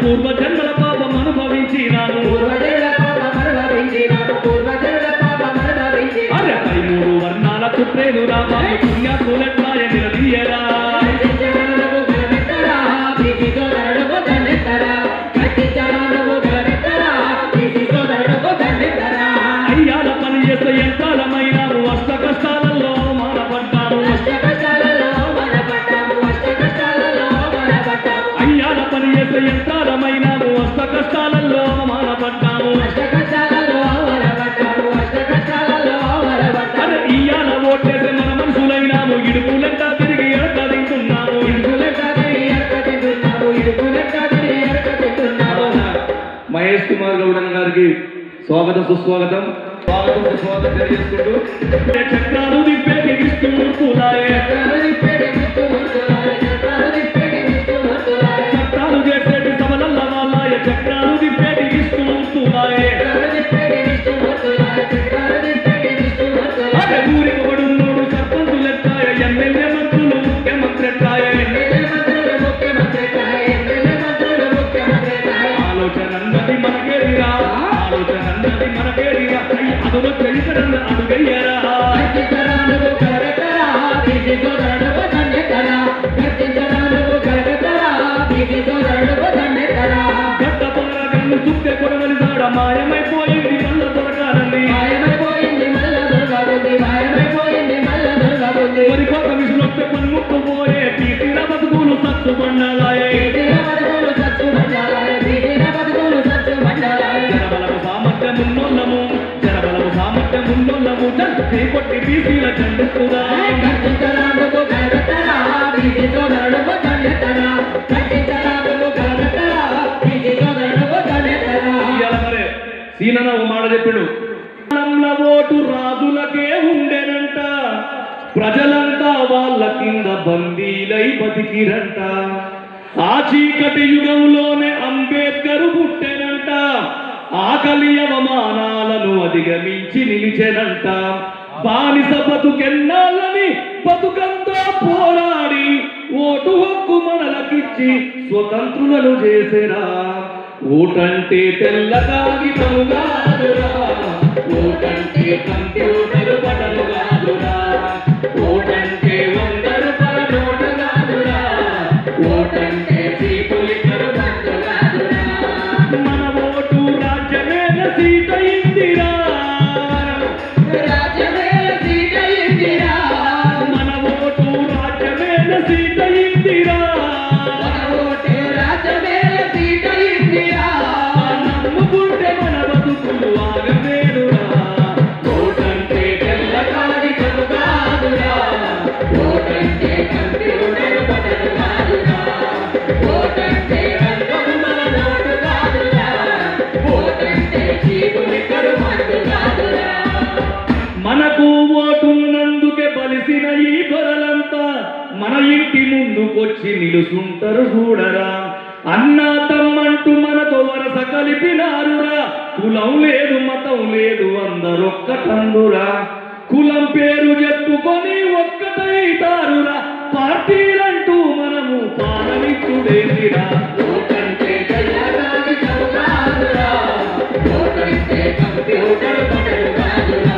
పూర్వజన్మల పాపం అనుభవించినాను అరే 13 వర్ణాల చుట్రేను రామా పుణ్యాత్ములెట్లాయ నిలదీయరా అయ్యాల పని చేస్తే ఎంతకాలమైనాము అష్ట కష్టాలలో అవమానపడ్డాము అయ్యాల పని చేస్తే ఎంతకాలమైనాము అష్ట కష్టాలలో అవమానపడ్డాము అరే ఇయ్యాల ఓట్లేసే మన మనుషులైనాము ఇడుపులెంట తిరిగి ఎడక తింటున్నాము మహేష్ కుమార్ గౌడన్ గారికి స్వాగతం సుస్వాగతం తెలియజేసుకుంటూ చక్రాలు దిప్పేటి విష్ణుమూర్తులాయే చక్రాలు చేసేటి సభలల్ల వాళ్ళాయ చక్రాలు దిప్పేటి విష్ణుమూర్తులాయే అదే ఊరికి పడున్నోడు సర్పంచులెట్టాయ ఎమ్మెల్యే మంత్రులు ముఖ్యమంత్రి ఆలోచనన్నది మనకేదిరా అదును చెడికరన్న అడుగయ్యరా గడ్డపారగన్ను చుట్టే కొడవలిసాడ మాయమైపోయింది మల్ల దొరకాలని మరికొక విషులొస్తే పన్నుక్కుపోయే తీసిన బతుకులు సత్తు బండాలాయే జనబలము కొట్టి బీసీల చండుకురా సీనన ఓ మాట చెప్పాడు ఓటు రాజులకే ఉండేనంట ప్రజలంతా వాళ్ళ కింద బందీలై బతికిరంట ఆ చీకటి యుగంలోనే అంబేద్కర్ పుట్టెనంట ఆకలి అవమానాలను అధిగమించి నిలిచెనంట బానిస బతుకెన్నాళ్ళని బతుకంతా పోరాడి ఓటు హక్కు మనలకిచ్చి స్వతంత్రులను చేసేరా ఓటంటే తెల్ల కాగితము కాదురా ఓటంటే కంప్యూటర్ బటను కాదురా ఓటంటే 100 రూపాయల నోటు కాదురా ఓటంటే సీపులికరు బంధు కాదురా మన ఓటు రాజ్యమేల సీత ఇందిరా మన ఓటు రాజ్యమేల సీత ఇందిరా నమ్ముకుంటే మన బతుకులు ఆగమేరురా ఓటంటే తెల్ల కాగితము కాదురా ఓటంటే కంప్యూటర్ బటను కాదురా ఓటంటే రంగము మన నోటు కాదురా ఓటంటే చీపులికరు మందు కాదురా మనకు ఓటున్నందుకే బలిసిన ఈ దొరలంతా మన ఇంటి ముందుకొచ్చి నిలుసుంటారు చూడరా అన్నా తమ్మంటూ మనతో వరస కలిపినారురా కులం లేదు మతం లేదు అందరొక్కటందురా కులం పేరు చెప్పుకొని ఒక్కటైతారురా పార్టీలంటూ మనము పాలనిచ్చుడేదిరా ఓటంటే తెల్లగాగితము కాదురా ఓటంటే కంప్యూటర్ బటను కాదురా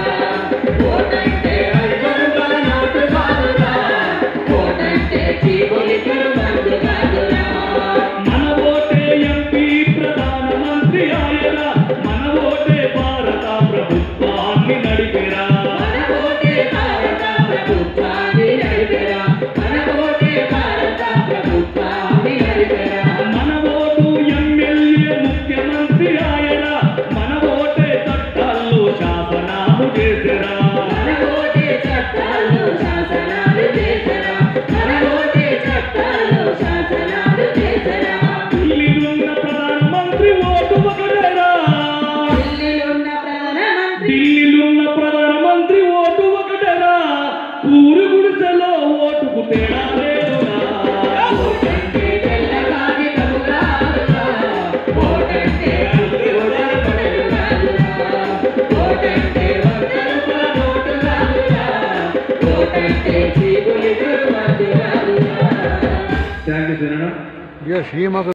ఓటంటే 5 రూపాయల నోటు కాదురా ఓటంటే చీపులికరు మందు కాదురా మన ఓటే ఎంపీ ప్రధానమంత్రి ఆయరా మన ఓటే భారత ప్రభుత్వాన్ని నడిపెరా మన ఓటే భారత ప్రభుత్వాన్ని నడిపెరా మన ఓటే భారత ప్రభుత్వాన్ని నడిపెరా మన ఓటు ఎమ్మెల్యే ముఖ్యమంత్రి ఆయరా మన ఓటే చట్టాల్లో శాసనాలు చేసేరా మన ఓటే చట్టాల్లో శాసనాలు చేసేరా మన ఓటే చట్టాల్లో శాసనాలు చేసేరా ఢిల్లీలున్న ప్రధానమంత్రి ఓటు ఒకటేరా ఢిల్లీలున్న ప్రధానమంత్రి ఓటు ఒకటేరా ఊరు గుడిసెలో ఓటుకు తేడా లేదురా ఓటంటే తెల్ల కాగితము కాదురా ఓటంటే కంప్యూటర్ బటను కాదురా ఓటంటే 100 రూపాయల నోటు కాదురా ఓటంటే చీపులికరు మందు కాదురా. Thank you. శ్రీమకు